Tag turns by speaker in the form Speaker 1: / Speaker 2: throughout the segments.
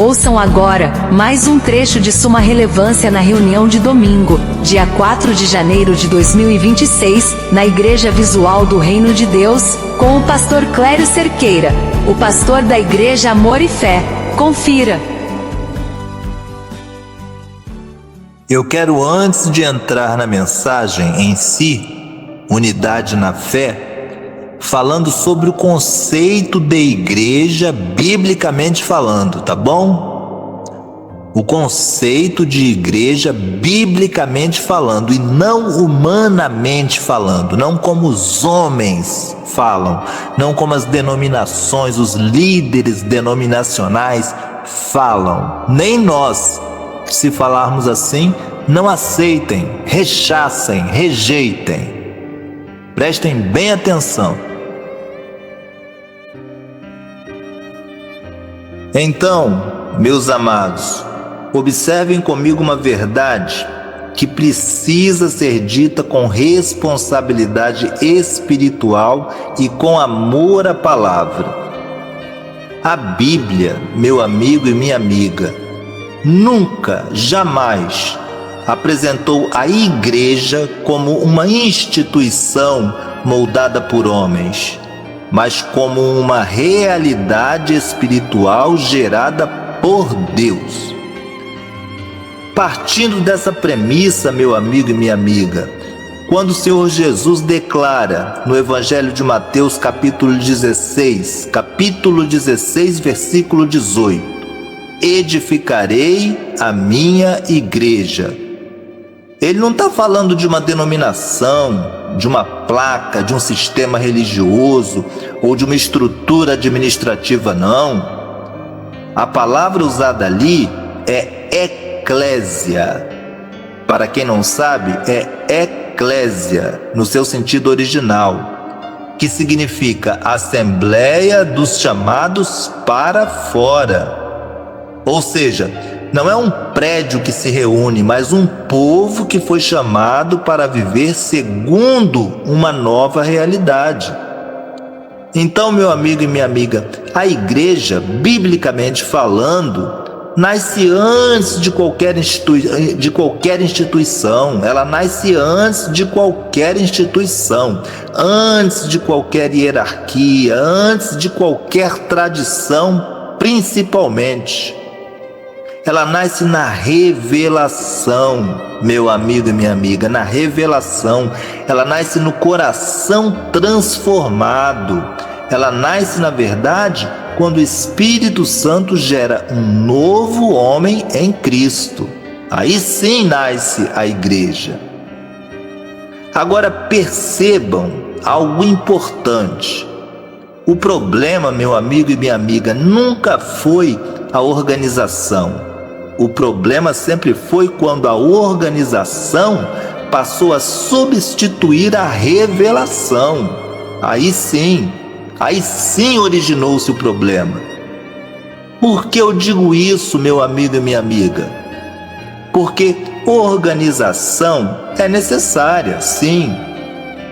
Speaker 1: Ouçam agora mais um trecho de suma relevância na reunião de domingo, dia 4 de janeiro de 2026, na Igreja Visual do Reino de Deus, com o pastor Clério Cerqueira, o pastor da Igreja Amor e Fé. Confira.
Speaker 2: Eu quero, antes de entrar na mensagem em si, unidade na fé, falando sobre o conceito de igreja biblicamente falando, tá bom? O conceito de igreja biblicamente falando e não humanamente falando, não como os homens falam, não como as denominações, os líderes denominacionais falam. Nem nós, se falarmos assim, não aceitem, rechacem, rejeitem. Prestem bem atenção. Então, meus amados, observem comigo uma verdade que precisa ser dita com responsabilidade espiritual e com amor à palavra. A Bíblia, meu amigo e minha amiga, nunca, jamais apresentou a igreja como uma instituição moldada por homens, mas como uma realidade espiritual gerada por Deus. Partindo dessa premissa, meu amigo e minha amiga, quando o Senhor Jesus declara no Evangelho de Mateus, capítulo 16, versículo 18, edificarei a minha igreja. Ele não está falando de uma denominação, de uma placa, de um sistema religioso ou de uma estrutura administrativa, não. A palavra usada ali é eclésia. Para quem não sabe, é eclésia no seu sentido original, que significa assembleia dos chamados para fora. Ou seja, não é um prédio que se reúne, mas um povo que foi chamado para viver segundo uma nova realidade. Então, meu amigo e minha amiga, a igreja, biblicamente falando, nasce antes de qualquer instituição. Ela nasce antes de qualquer instituição, antes de qualquer hierarquia, antes de qualquer tradição, principalmente. Ela nasce na revelação, meu amigo e minha amiga, na revelação. Ela nasce no coração transformado. Ela nasce, na verdade, quando o Espírito Santo gera um novo homem em Cristo. Aí sim nasce a igreja. Agora percebam algo importante. O problema, meu amigo e minha amiga, nunca foi a organização. O problema sempre foi quando a organização passou a substituir a revelação. Aí sim originou-se o problema. Por que eu digo isso, meu amigo e minha amiga? Porque organização é necessária, sim,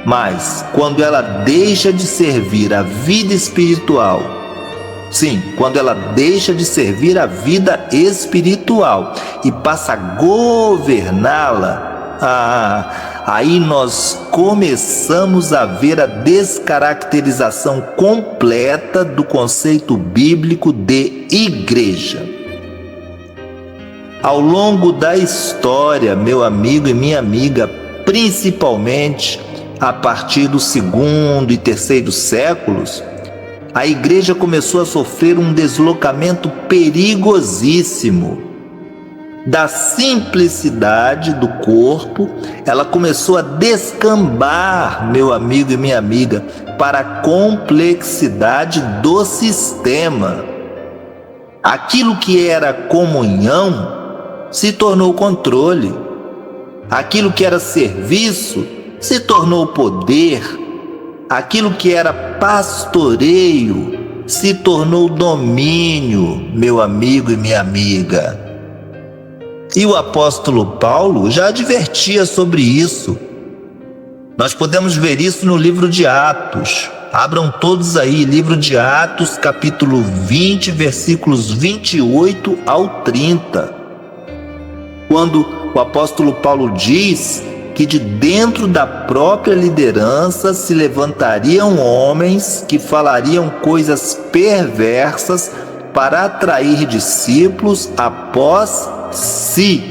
Speaker 2: mas quando ela deixa de servir a vida espiritual, sim, quando ela deixa de servir a vida espiritual e passa a governá-la, aí nós começamos a ver a descaracterização completa do conceito bíblico de igreja. Ao longo da história, meu amigo e minha amiga, principalmente a partir do segundo e terceiro séculos, a igreja começou a sofrer um deslocamento perigosíssimo. Da simplicidade do corpo, ela começou a descambar, meu amigo e minha amiga, para a complexidade do sistema. Aquilo que era comunhão se tornou controle. Aquilo que era serviço se tornou poder. Aquilo que era pastoreio se tornou domínio, meu amigo e minha amiga. E o apóstolo Paulo já advertia sobre isso. Nós podemos ver isso no livro de Atos. Abram todos aí, livro de Atos, capítulo 20, versículos 28 ao 30. Quando o apóstolo Paulo diz que de dentro da própria liderança se levantariam homens que falariam coisas perversas para atrair discípulos após si.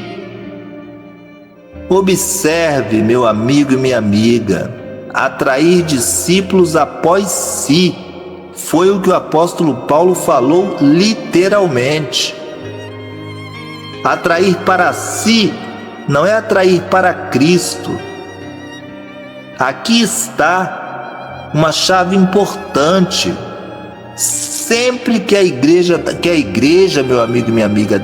Speaker 2: Observe, meu amigo e minha amiga, atrair discípulos após si foi o que o apóstolo Paulo falou literalmente. Atrair para si não é atrair para Cristo. Aqui está uma chave importante. Sempre que a igreja, meu amigo e minha amiga,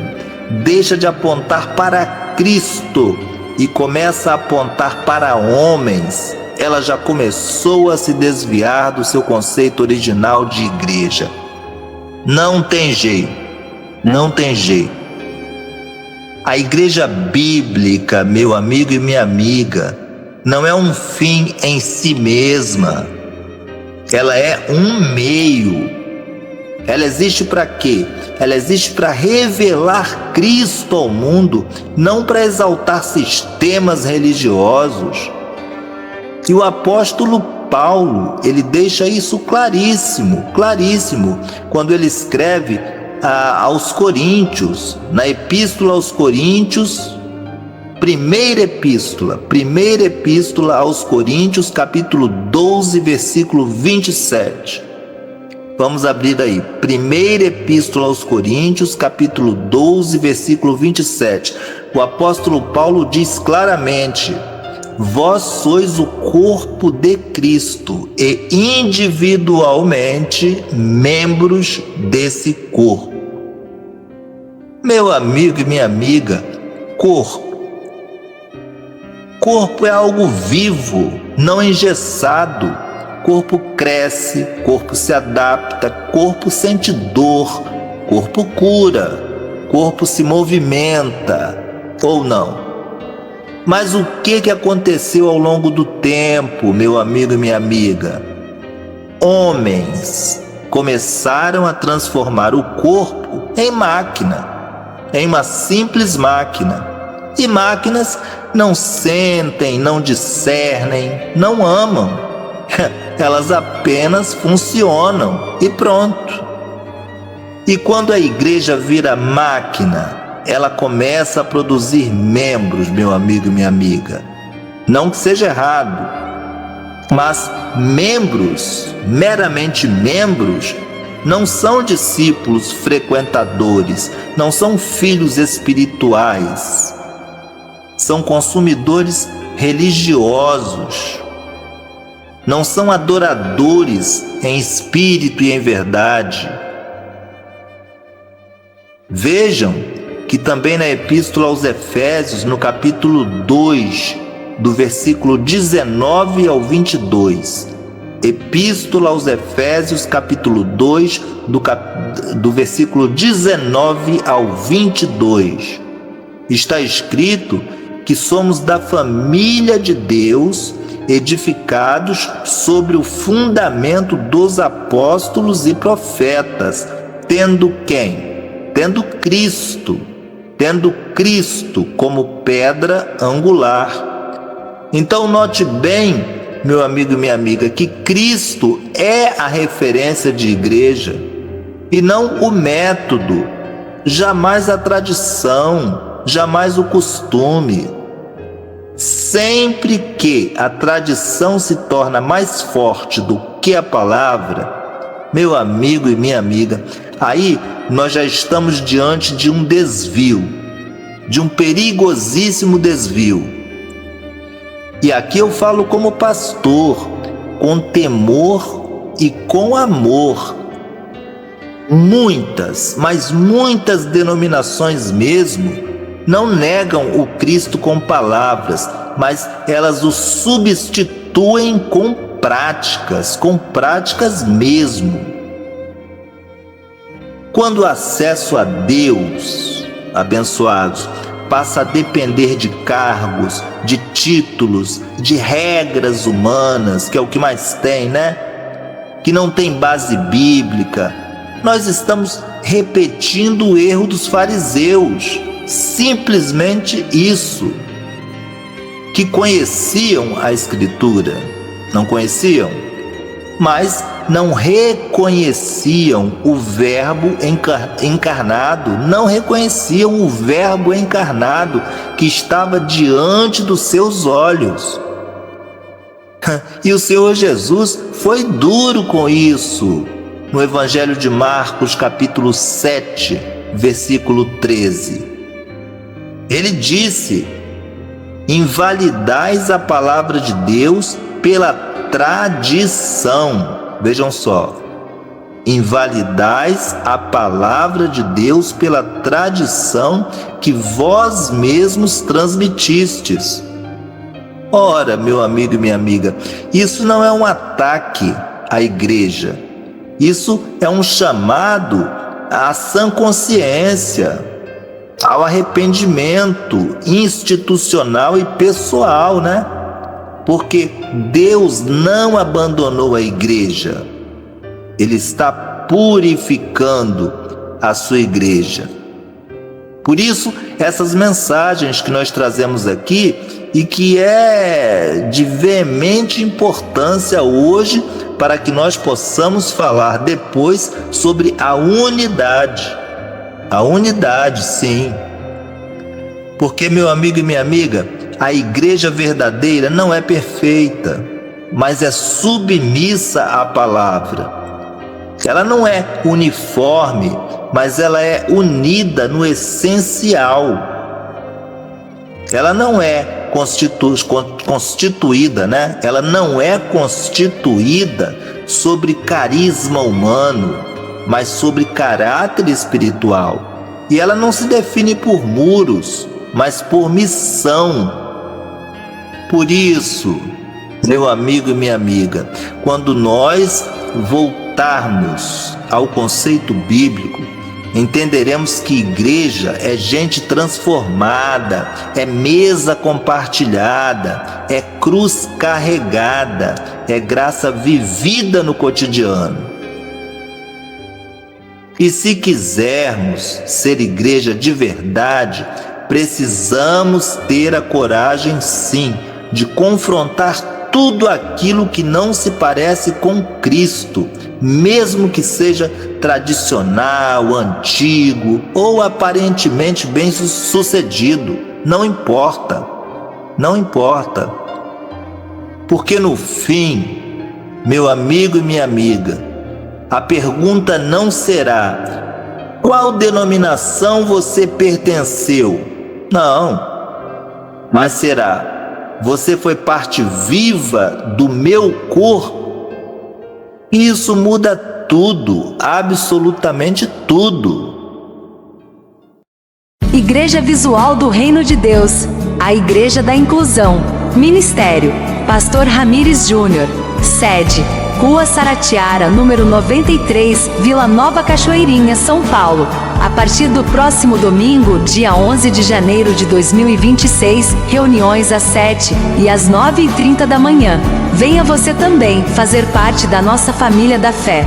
Speaker 2: deixa de apontar para Cristo e começa a apontar para homens, ela já começou a se desviar do seu conceito original de igreja. Não tem jeito, não tem jeito. A igreja bíblica, meu amigo e minha amiga, não é um fim em si mesma. Ela é um meio. Ela existe para quê? Ela existe para revelar Cristo ao mundo, não para exaltar sistemas religiosos. E o apóstolo Paulo, ele deixa isso claríssimo, claríssimo, quando ele escreve aos Coríntios, na Epístola aos Coríntios, primeira epístola aos Coríntios, capítulo 12, versículo 27. Vamos abrir aí, primeira epístola aos Coríntios, capítulo 12, versículo 27. O apóstolo Paulo diz claramente: vós sois o corpo de Cristo e individualmente membros desse corpo. Meu amigo e minha amiga, corpo é algo vivo, não engessado. Corpo cresce, corpo se adapta, corpo sente dor, corpo cura, corpo se movimenta, ou não. Mas o que aconteceu ao longo do tempo, meu amigo e minha amiga? Homens começaram a transformar o corpo em máquina, em uma simples máquina. E máquinas não sentem, não discernem, não amam. Elas apenas funcionam e pronto. E quando a igreja vira máquina, ela começa a produzir membros, meu amigo e minha amiga. Não que seja errado, mas membros, meramente membros, não são discípulos frequentadores, não são filhos espirituais, são consumidores religiosos, não são adoradores em espírito e em verdade. Vejam que também na Epístola aos Efésios, no capítulo 2, do versículo 19 ao 22, Epístola aos Efésios, capítulo 2, do versículo 19 ao 22, está escrito que somos da família de Deus, edificados sobre o fundamento dos apóstolos e profetas, tendo quem? Tendo Cristo como pedra angular. Então note bem, meu amigo e minha amiga, que Cristo é a referência de igreja e não o método, jamais a tradição, jamais o costume. Sempre que a tradição se torna mais forte do que a palavra, meu amigo e minha amiga, aí nós já estamos diante de um desvio, de um perigosíssimo desvio. E aqui eu falo como pastor, com temor e com amor. Muitas, mas muitas denominações mesmo, não negam o Cristo com palavras, mas elas o substituem com práticas mesmo. Quando o acesso a Deus, abençoados, passa a depender de cargos, de títulos, de regras humanas, que é o que mais tem, né? que não tem base bíblica. Nós estamos repetindo o erro dos fariseus. Simplesmente isso. Que conheciam a Escritura. Não conheciam? Mas não reconheciam o Verbo encarnado, não reconheciam o Verbo encarnado que estava diante dos seus olhos. E o Senhor Jesus foi duro com isso. No Evangelho de Marcos, capítulo 7, versículo 13. Ele disse: invalidais a palavra de Deus pela tradição. Vejam só. Invalidais a palavra de Deus pela tradição que vós mesmos transmitistes. Ora, meu amigo e minha amiga, isso não é um ataque à igreja. Isso é um chamado à sã consciência, ao arrependimento institucional e pessoal, né? Porque Deus não abandonou a igreja. Ele está purificando a sua igreja. Por isso, essas mensagens que nós trazemos aqui e que é de veemente importância hoje para que nós possamos falar depois sobre a unidade. A unidade, sim. Porque, meu amigo e minha amiga, a igreja verdadeira não é perfeita, mas é submissa à palavra. Ela não é uniforme, mas ela é unida no essencial. Ela não é constituída, né? Ela não é constituída sobre carisma humano, mas sobre caráter espiritual. E ela não se define por muros, mas por missão. Por isso, meu amigo e minha amiga, quando nós voltarmos ao conceito bíblico, entenderemos que igreja é gente transformada, é mesa compartilhada, é cruz carregada, é graça vivida no cotidiano. E se quisermos ser igreja de verdade, precisamos ter a coragem, sim, de confrontar tudo aquilo que não se parece com Cristo, mesmo que seja tradicional, antigo ou aparentemente bem-sucedido. Não importa, não importa. Porque no fim, meu amigo e minha amiga, a pergunta não será: qual denominação você pertenceu? Não, mas será: você foi parte viva do meu corpo? Isso muda tudo, absolutamente tudo.
Speaker 1: Igreja Visual do Reino de Deus, a Igreja da Inclusão. Ministério: Pastor Ramires Júnior. Sede: Rua Saratiara, número 93, Vila Nova Cachoeirinha, São Paulo. A partir do próximo domingo, dia 11 de janeiro de 2026, reuniões às 7 e às 9h30 da manhã. Venha você também fazer parte da nossa família da fé.